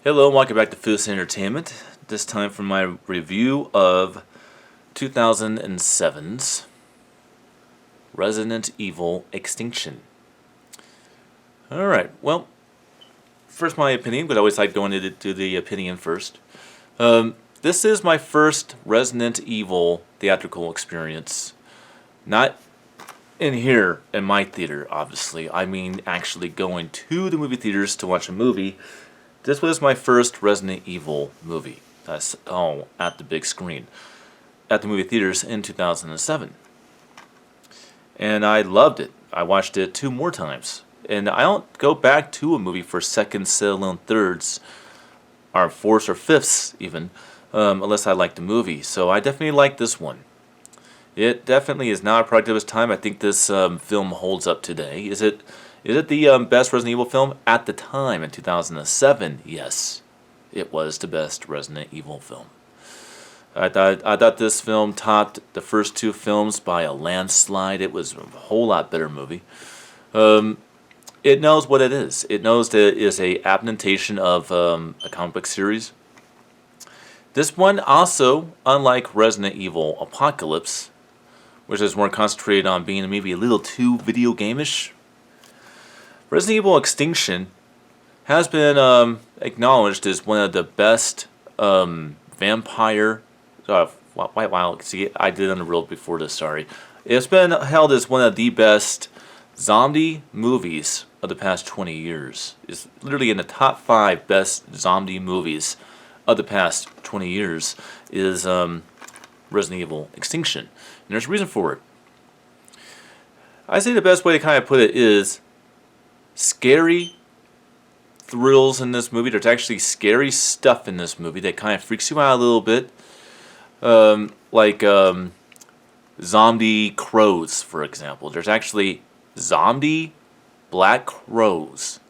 Hello and welcome back to Foos Entertainment. This time for my review of 2007's Resident Evil Extinction. Alright, well, first my opinion, but I always like going into the opinion first. This is my first Resident Evil theatrical experience. Not in here, in my theater, obviously. I mean actually going to the movie theaters to watch a movie. This was my first Resident Evil movie that I saw at the big screen at the movie theaters in 2007. And I loved it. I watched it 2 more times. And I don't go back to a movie for seconds, let alone thirds, or fourths or fifths even, unless I like the movie. So I definitely like this one. It definitely is not a product of its time. I think this film holds up today. Is it the best Resident Evil film at the time in 2007? Yes, it was the best Resident Evil film. I thought this film topped the first 2 films by a landslide. It was a whole lot better movie. It knows what it is. It knows that it is a adaptation of a comic book series. This one also, unlike Resident Evil Apocalypse, which is more concentrated on being maybe a little too video game-ish, Resident Evil Extinction has been acknowledged as one of the best vampire... wow, see, I did Underworld before this, sorry. It's been held as one of the best zombie movies of the past 20 years. It's literally in the top 5 best zombie movies of the past 20 years is Resident Evil Extinction. And there's a reason for it. I say the best way to kind of put it is scary thrills in this movie. There's actually scary stuff in this movie that kind of freaks you out a little bit. Like zombie crows, for example. There's actually zombie black crows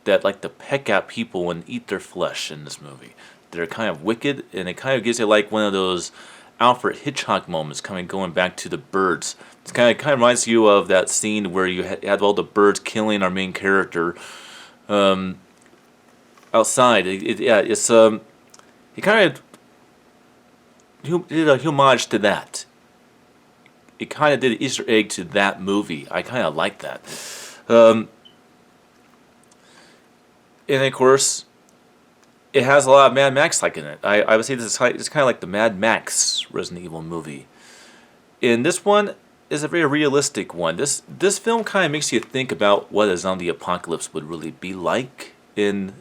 that like to peck at people and eat their flesh in this movie. They're kind of wicked, and it kind of gives you like one of those Alfred Hitchcock moments, going back to the birds. It kind of reminds you of that scene where you had all the birds killing our main character outside. He kind of did a homage to that. It kind of did an Easter egg to that movie. I kind of like that. And of course, it has a lot of Mad Max-like in it. I would say this is kind of like the Mad Max Resident Evil movie. And this one is a very realistic one. This film kind of makes you think about what a zombie apocalypse would really be like. In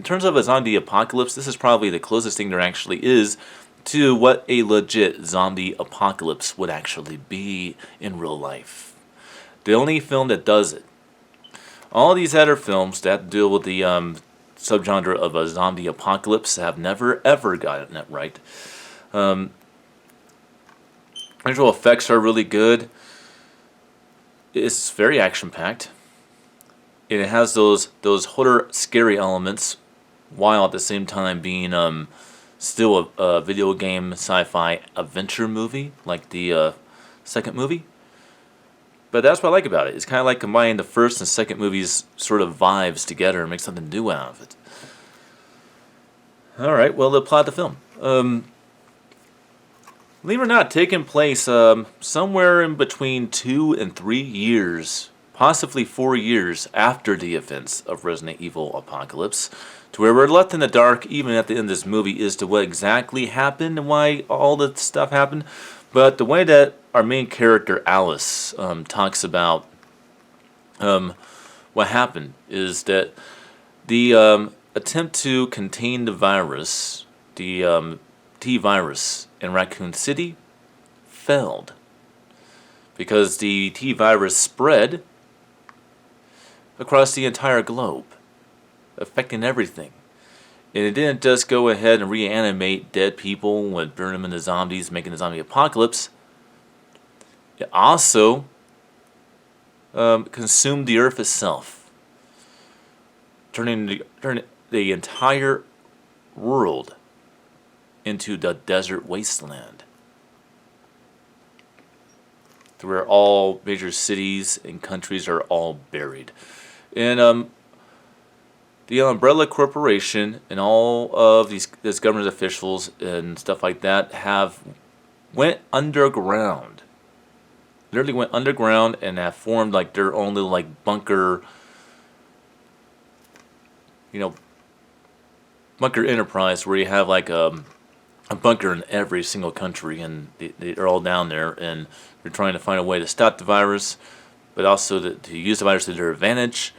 terms of a zombie apocalypse, this is probably the closest thing there actually is to what a legit zombie apocalypse would actually be in real life. The only film that does it. All these other films that deal with the subgenre of a zombie apocalypse have never ever gotten it right. Visual effects are really good. It's very action-packed. And it has those horror scary elements while at the same time being still a video game sci-fi adventure movie like the second movie. But that's what I like about it. It's kind of like combining the first and second movie's sort of vibes together and make something new out of it. Alright, well, the plot of the film. Believe it or not, taking place somewhere in between 2 and 3 years, possibly 4 years after the events of Resident Evil Apocalypse, to where we're left in the dark even at the end of this movie as to what exactly happened and why all the stuff happened. But the way that our main character, Alice, talks about what happened is that the attempt to contain the virus, the T-virus in Raccoon City, failed. Because the T-virus spread across the entire globe, affecting everything. And it didn't just go ahead and reanimate dead people and burn them into zombies, making the zombie apocalypse. It also consumed the earth itself, turning the entire world into the desert wasteland, to where all major cities and countries are all buried. And the Umbrella Corporation and all of these government officials and stuff like that have went underground. Literally went underground and have formed like their own little like bunker, you know, bunker enterprise where you have like a bunker in every single country, and they're all down there, and they're trying to find a way to stop the virus, but also to use the virus to their advantage.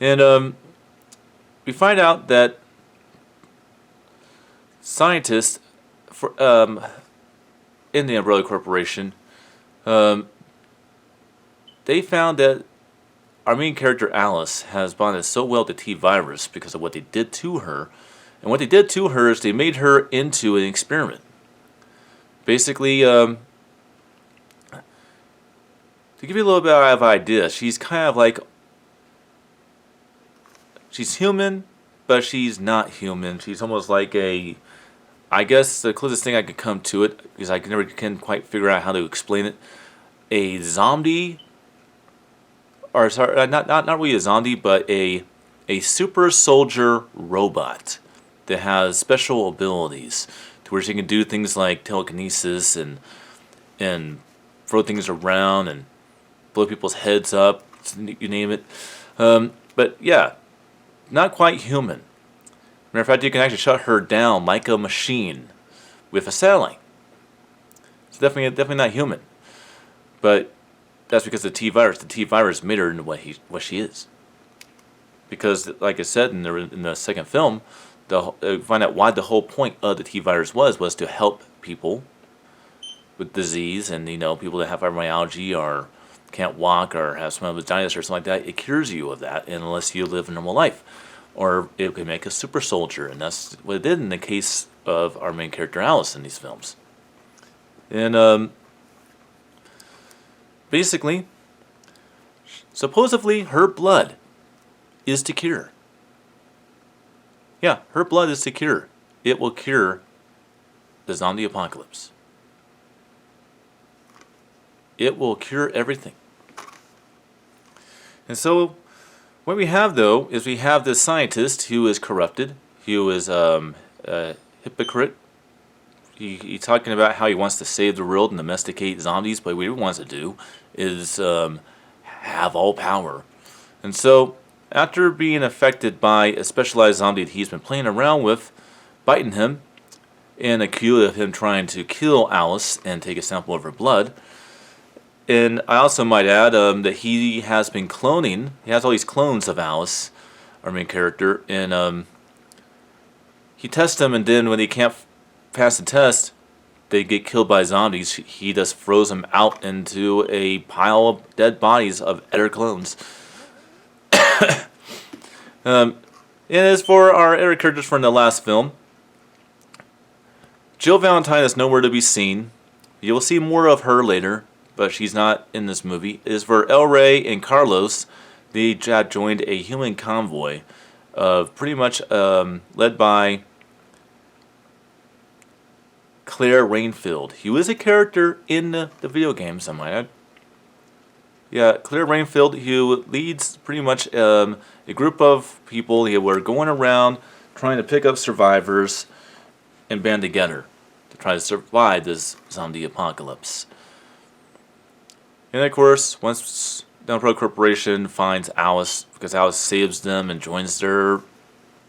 And we find out that scientists for in the Umbrella Corporation, they found that our main character Alice has bonded so well to T virus because of what they did to her. And what they did to her is they made her into an experiment. Basically, to give you a little bit of an idea, she's kind of like, she's human, but she's not human. She's almost like I guess the closest thing I could come to it, because I never can quite figure out how to explain it, a zombie, or sorry, not really a zombie, but a super soldier robot that has special abilities to where she can do things like telekinesis and throw things around and blow people's heads up, you name it. But yeah, not quite human. Matter of fact, you can actually shut her down like a machine with a satellite. It's definitely not human. But that's because of the T virus. The T virus made her into what she is. Because, like I said in the second film, find out why the whole point of the T virus was to help people with disease, and people that have fibromyalgia or can't walk or have small vaginas or something like that. It cures you of that unless you live a normal life, or it can make a super soldier, and that's what it did in the case of our main character Alice in these films. And basically, supposedly her blood is to cure. Yeah, her blood is to cure. It will cure the zombie apocalypse. It will cure everything. And so, what we have though is we have this scientist who is corrupted, who is a hypocrite. He's talking about how he wants to save the world and domesticate zombies, but what he wants to do is have all power. And so, after being affected by a specialized zombie that he's been playing around with, biting him, and accused of him trying to kill Alice and take a sample of her blood. And I also might add that he has been cloning. He has all these clones of Alice, our main character, and he tests them, and then when they can't pass the test, they get killed by zombies. He just throws them out into a pile of dead bodies of other clones. And as for our other characters from the last film, Jill Valentine is nowhere to be seen. You will see more of her later, but she's not in this movie. As for El Rey and Carlos, they joined a human convoy of pretty much led by Claire Rainfield. He was a character in the video games, I might add. Yeah, Claire Rainfield, who leads pretty much a group of people who were going around trying to pick up survivors and band together to try to survive this zombie apocalypse. And of course, once the Umbrella Corporation finds Alice, because Alice saves them and joins their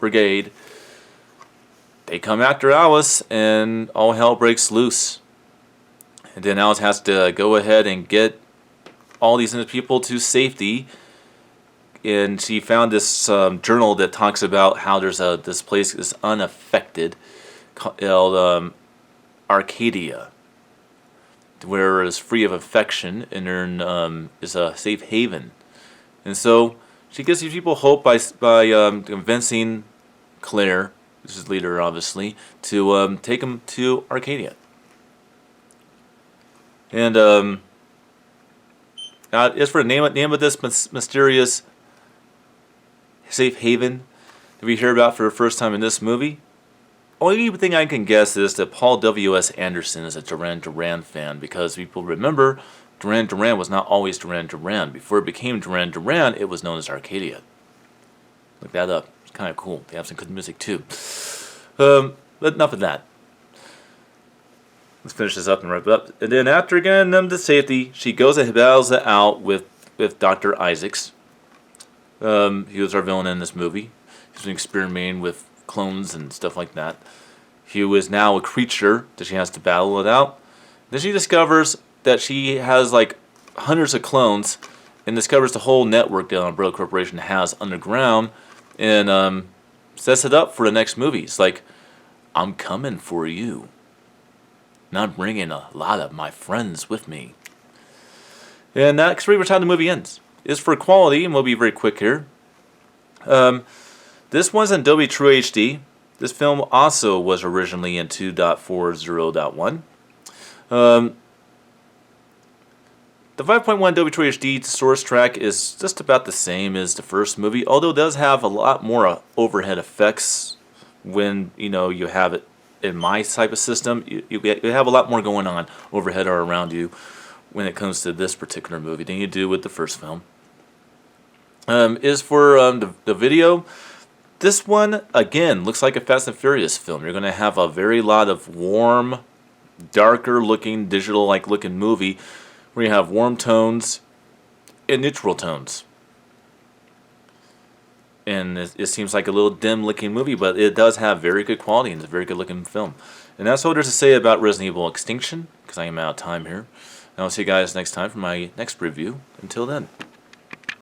brigade, they come after Alice and all hell breaks loose. And then Alice has to go ahead and get all these people to safety, and she found this journal that talks about how there's this place is unaffected called Arcadia, where it's free of infection and is a safe haven. And so she gives these people hope by convincing Claire, this is leader obviously, to take them to Arcadia. And as for the name of this mysterious safe haven that we hear about for the first time in this movie, only thing I can guess is that Paul W.S. Anderson is a Duran Duran fan, because people remember Duran Duran was not always Duran Duran. Before it became Duran Duran, it was known as Arcadia. Look that up. It's kind of cool. They have some good music too. But enough of that. Let's finish this up and wrap it up. And then after getting them to safety, she goes and battles it out with Dr. Isaacs. He was our villain in this movie. He's been experimenting with clones and stuff like that. He was now a creature that she has to battle it out. Then she discovers that she has like hundreds of clones and discovers the whole network that Umbrella Corporation has underground and sets it up for the next movie. It's like, I'm coming for you. And I'm bringing a lot of my friends with me. And that's pretty much how the movie ends. It's for quality, and we'll be very quick here. This one's in Dolby True HD. This film also was originally in 2.40.1. The 5.1 Dolby True HD source track is just about the same as the first movie, although it does have a lot more overhead effects when you have it in my type of system. You have a lot more going on overhead or around you when it comes to this particular movie than you do with the first film. Is for the video, this one again looks like a Fast and Furious film. You're going to have a very lot of warm, darker looking, digital like looking movie where you have warm tones and neutral tones. And it seems like a little dim looking movie, but it does have very good quality and it's a very good looking film. And that's all there's to say about Resident Evil Extinction, because I am out of time here. And I'll see you guys next time for my next review. Until then.